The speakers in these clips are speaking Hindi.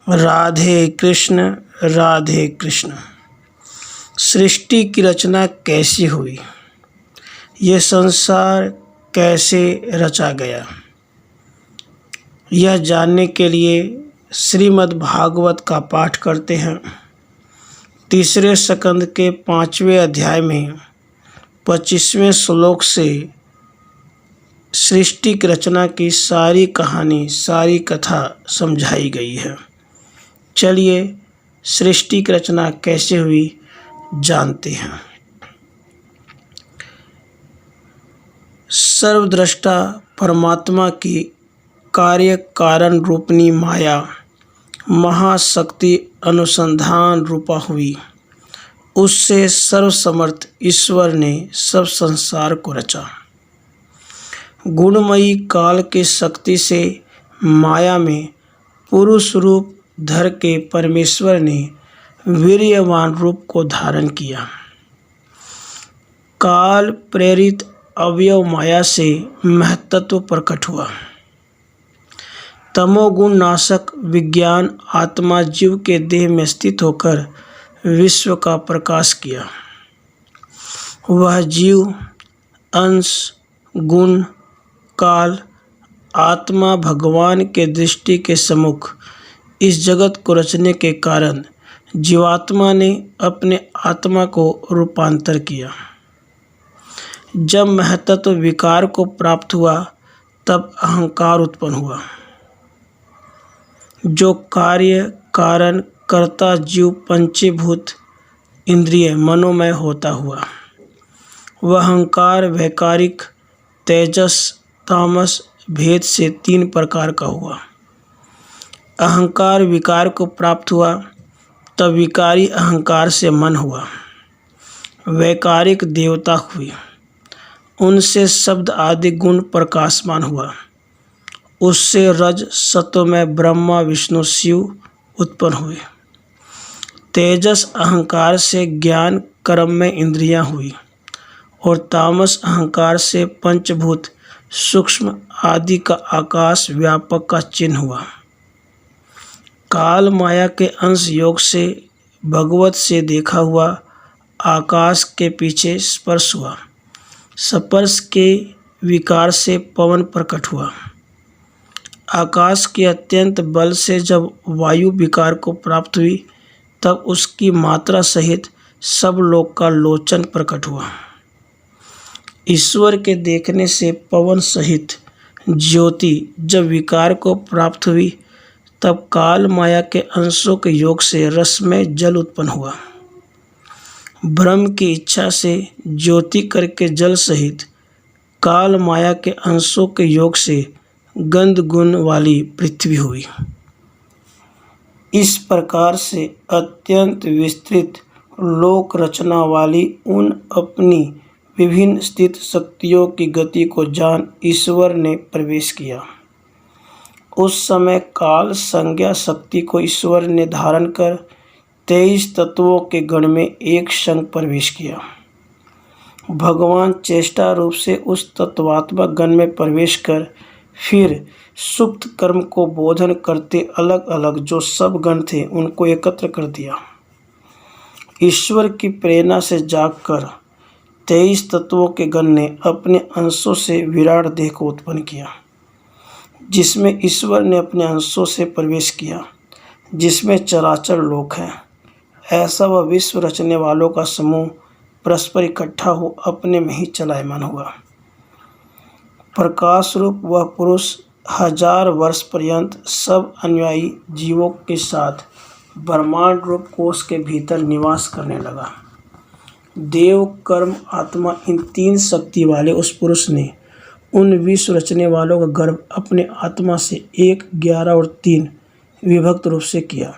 राधे कृष्ण। राधे कृष्ण। सृष्टि की रचना कैसी हुई, यह संसार कैसे रचा गया, यह जानने के लिए श्रीमद् भागवत का पाठ करते हैं। तीसरे स्कंद के 5वें अध्याय में 25वें श्लोक से सृष्टि की रचना की सारी कहानी, सारी कथा समझाई गई है। चलिए सृष्टि की रचना कैसे हुई जानते हैं। सर्वद्रष्टा परमात्मा की कार्य कारण रूपनी माया महाशक्ति अनुसंधान रूपा हुई। उससे सर्वसमर्थ ईश्वर ने सब संसार को रचा। गुणमयी काल की शक्ति से माया में पुरुष रूप धर के परमेश्वर ने वीर्यवान रूप को धारण किया। काल प्रेरित अवयव माया से महत्त्व प्रकट हुआ। तमोगुण नाशक विज्ञान आत्मा जीव के देह में स्थित होकर विश्व का प्रकाश किया। वह जीव अंश गुण काल आत्मा भगवान के दृष्टि के सम्मुख इस जगत को रचने के कारण जीवात्मा ने अपने आत्मा को रूपांतर किया। जब महत्त्व विकार को प्राप्त हुआ तब अहंकार उत्पन्न हुआ, जो कार्य कारण कर्ता जीव पंचीभूत इंद्रिय मनोमय होता हुआ। वह अहंकार वैकारिक तेजस तामस भेद से 3 प्रकार का हुआ। अहंकार विकार को प्राप्त हुआ तब विकारी अहंकार से मन हुआ। वैकारिक देवता हुई, उनसे शब्द आदि गुण प्रकाशमान हुआ। उससे रज सत्वमय ब्रह्मा विष्णु शिव उत्पन्न हुए। तेजस अहंकार से ज्ञान कर्म में इंद्रियां हुई और तामस अहंकार से पंचभूत सूक्ष्म आदि का आकाश व्यापक का चिन्ह हुआ। काल माया के अंश योग से भगवत से देखा हुआ आकाश के पीछे स्पर्श हुआ। स्पर्श के विकार से पवन प्रकट हुआ। आकाश के अत्यंत बल से जब वायु विकार को प्राप्त हुई तब उसकी मात्रा सहित सब लोक का लोचन प्रकट हुआ। ईश्वर के देखने से पवन सहित ज्योति जब विकार को प्राप्त हुई तब काल माया के अंशों के योग से रस में जल उत्पन्न हुआ। ब्रह्म की इच्छा से ज्योति करके जल सहित काल माया के अंशों के योग से गंध गुण वाली पृथ्वी हुई। इस प्रकार से अत्यंत विस्तृत लोक रचना वाली उन अपनी विभिन्न स्थित शक्तियों की गति को जान ईश्वर ने प्रवेश किया। उस समय काल संज्ञा शक्ति को ईश्वर ने धारण कर 23 तत्वों के गण में एक संग प्रवेश किया। भगवान चेष्टा रूप से उस तत्वात्मक गण में प्रवेश कर फिर सुप्त कर्म को बोधन करते अलग अलग जो सब गण थे उनको एकत्र कर दिया। ईश्वर की प्रेरणा से जागकर 23 तत्वों के गण ने अपने अंशों से विराट देह को उत्पन्न किया, जिसमें ईश्वर ने अपने अंशों से प्रवेश किया, जिसमें चराचर लोक है। ऐसा वह विश्व रचने वालों का समूह परस्पर इकट्ठा हो अपने में ही चलायमान हुआ। प्रकाश रूप वह पुरुष 1000 वर्ष पर्यंत सब अनुयायी जीवों के साथ ब्रह्मांड रूप कोष के भीतर निवास करने लगा। देव कर्म आत्मा इन 3 शक्ति वाले उस पुरुष ने उन विश्व रचने वालों का गर्भ अपने आत्मा से 1, 11 और 3 विभक्त रूप से किया।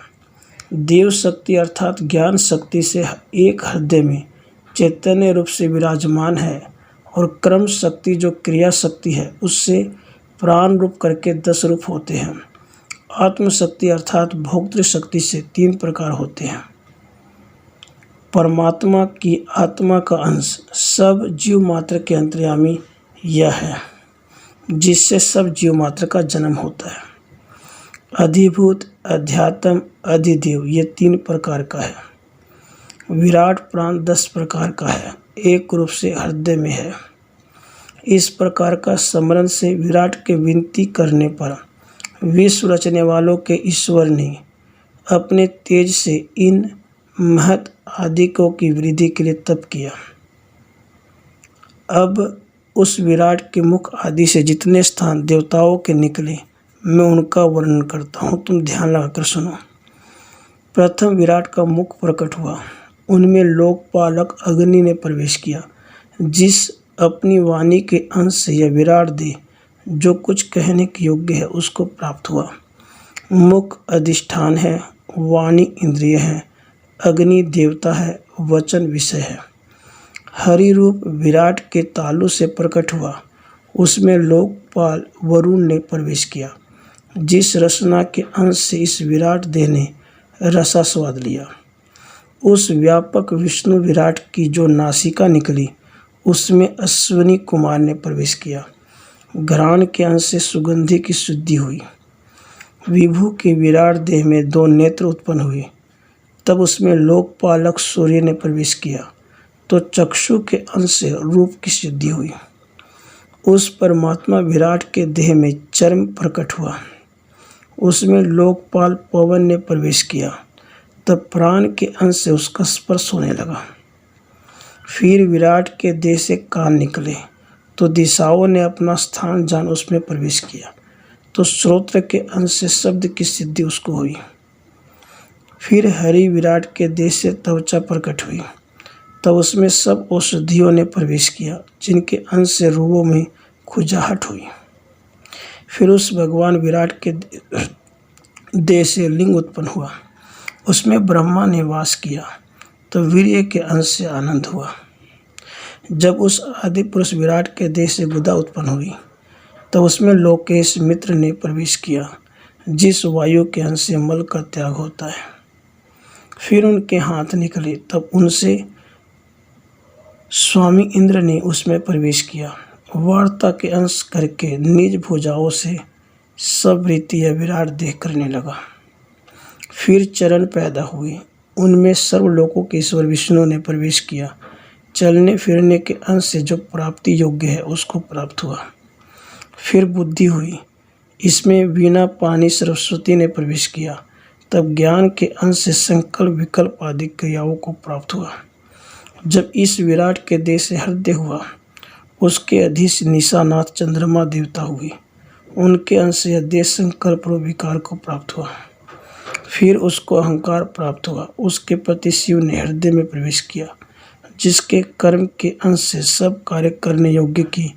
देव शक्ति अर्थात ज्ञान शक्ति से एक हृदय में चैतन्य रूप से विराजमान है और क्रम शक्ति जो क्रिया शक्ति है उससे प्राण रूप करके 10 रूप होते हैं। आत्म शक्ति अर्थात भोक्तृ शक्ति से 3 प्रकार होते हैं। परमात्मा की आत्मा का अंश सब जीव मात्र के अंतर्यामी यह है, जिससे सब जीव मात्र का जन्म होता है। अधिभूत अध्यात्म, अधिदेव ये 3 प्रकार का है। विराट प्राण 10 प्रकार का है, एक रूप से हृदय में है। इस प्रकार का स्मरण से विराट के विनती करने पर विश्व रचने वालों के ईश्वर ने अपने तेज से इन महत आदिकों की वृद्धि के लिए तप किया। अब उस विराट के मुख आदि से जितने स्थान देवताओं के निकले, मैं उनका वर्णन करता हूँ, तुम ध्यान लगाकर सुनो। प्रथम विराट का मुख प्रकट हुआ, उनमें लोकपालक अग्नि ने प्रवेश किया, जिस अपनी वाणी के अंश से यह विराट देह जो कुछ कहने के योग्य है उसको प्राप्त हुआ। मुख अधिष्ठान है, वाणी इंद्रिय है, अग्नि देवता है, वचन विषय है। हरि रूप विराट के तालु से प्रकट हुआ, उसमें लोकपाल वरुण ने प्रवेश किया, जिस रसना के अंश से इस विराट देह ने रसास्वाद लिया। उस व्यापक विष्णु विराट की जो नासिका निकली, उसमें अश्विनी कुमार ने प्रवेश किया। घ्राण के अंश से सुगंधि की शुद्धि हुई। विभु के विराट देह में 2 नेत्र उत्पन्न हुए, तब उसमें लोकपालक सूर्य ने प्रवेश किया, तो चक्षु के अंश से रूप की सिद्धि हुई। उस परमात्मा विराट के देह में चर्म प्रकट हुआ, उसमें लोकपाल पवन ने प्रवेश किया, तब प्राण के अंश से उसका स्पर्श होने लगा। फिर विराट के देह से कान निकले, तो दिशाओं ने अपना स्थान जान उसमें प्रवेश किया, तो श्रोत्र के अंश से शब्द की सिद्धि उसको हुई। फिर हरि विराट के देह से त्वचा प्रकट हुई, तब उसमें सब औषधियों ने प्रवेश किया, जिनके अंश से रूहों में खुजाहट हुई। फिर उस भगवान विराट के देह से लिंग उत्पन्न हुआ, उसमें ब्रह्मा ने वास किया, तो वीर्य के अंश से आनंद हुआ। जब उस आदि पुरुष विराट के देह से गुदा उत्पन्न हुई, तब उसमें लोकेश मित्र ने प्रवेश किया, जिस वायु के अंश से मल का त्याग होता है। फिर उनके हाथ निकले, तब उनसे स्वामी इंद्र ने उसमें प्रवेश किया। वार्ता के अंश करके निज भुजाओं से सब रीति या विराट देह करने लगा। फिर चरण पैदा हुए, उनमें सर्वलोकों के ईश्वर विष्णु ने प्रवेश किया। चलने फिरने के अंश से जो प्राप्ति योग्य है उसको प्राप्त हुआ। फिर बुद्धि हुई, इसमें वीणा पानी सरस्वती ने प्रवेश किया, तब ज्ञान के अंश से संकल्प विकल्प आदि क्रियाओं को प्राप्त हुआ। जब इस विराट के देह से हृदय हुआ, उसके अधीश निशानाथ चंद्रमा देवता हुए, उनके अंश से यह देह संकल्प और विकार को प्राप्त हुआ। फिर उसको अहंकार प्राप्त हुआ, उसके प्रति शिव ने हृदय में प्रवेश किया, जिसके कर्म के अंश से सब कार्य करने योग्य की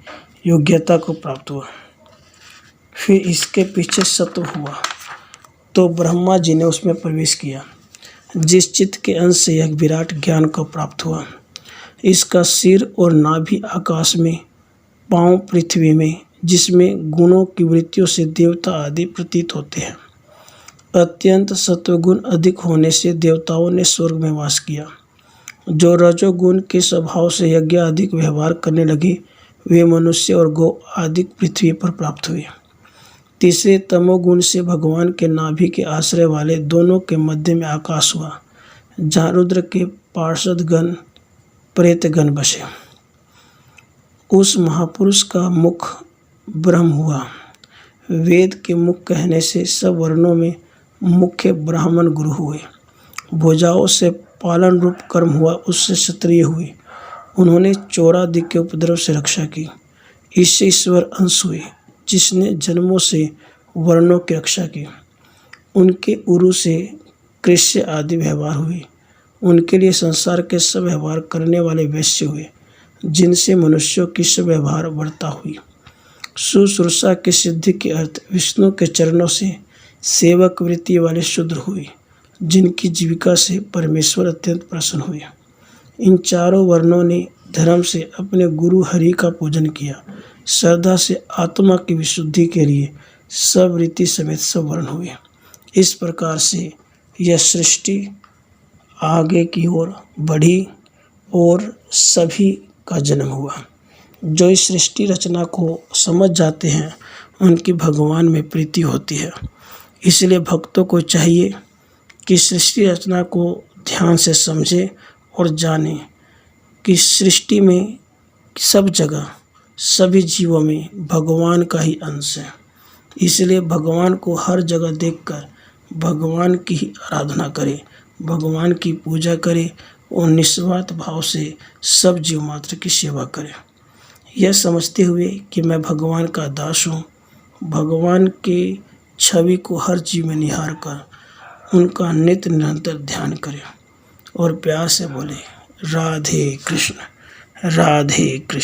योग्यता को प्राप्त हुआ। फिर इसके पीछे सत्व हुआ, तो ब्रह्मा जी ने उसमें प्रवेश किया, जिस चित्त के अंश से यह विराट ज्ञान को प्राप्त हुआ। इसका सिर और नाभि आकाश में, पांव पृथ्वी में, जिसमें गुणों की वृत्तियों से देवता आदि प्रतीत होते हैं। अत्यंत सत्वगुण अधिक होने से देवताओं ने स्वर्ग में वास किया। जो रजोगुण के स्वभाव से यज्ञ अधिक व्यवहार करने लगे, वे मनुष्य और गौ आदि पृथ्वी पर प्राप्त हुए। तीसरे तमोगुण से भगवान के नाभि के आश्रय वाले दोनों के मध्य में आकाश हुआ, जहाँ रुद्र के पार्षद गण प्रेत गण बसे। उस महापुरुष का मुख ब्रह्म हुआ। वेद के मुख कहने से सब वर्णों में मुख्य ब्राह्मण गुरु हुए। भुजाओं से पालन रूप कर्म हुआ, उससे क्षत्रिय हुए। उन्होंने चोरादि के उपद्रव से रक्षा की। इससे ईश्वर अंश हुए, जिसने जन्मों से वर्णों की रक्षा की। उनके उरु से कृष्य आदि व्यवहार हुए। उनके लिए संसार के सब व्यवहार करने वाले वैश्य हुए, जिनसे मनुष्यों की सब व्यवहार वर्ता हुई। सुश्रूषा की सिद्धि के अर्थ विष्णु के चरणों से सेवक वृत्ति वाले शूद्र हुए, जिनकी जीविका से परमेश्वर अत्यंत प्रसन्न हुए। इन चारों वर्णों ने धर्म से अपने गुरु हरि का पूजन किया। श्रद्धा से आत्मा की विशुद्धि के लिए सब रीति समेत सब वर्ण हुए। इस प्रकार से यह सृष्टि आगे की ओर बढ़ी और सभी का जन्म हुआ। जो इस सृष्टि रचना को समझ जाते हैं, उनकी भगवान में प्रीति होती है। इसलिए भक्तों को चाहिए कि सृष्टि रचना को ध्यान से समझे और जाने कि सृष्टि में सब जगह सभी जीवों में भगवान का ही अंश है। इसलिए भगवान को हर जगह देखकर भगवान की ही आराधना करें, भगवान की पूजा करें और निस्वार्थ भाव से सब जीव मात्र की सेवा करें। यह समझते हुए कि मैं भगवान का दास हूँ, भगवान के छवि को हर जीव में निहार कर उनका नित्य निरंतर ध्यान करें और प्यार से बोले राधे कृष्ण राधे कृष्ण।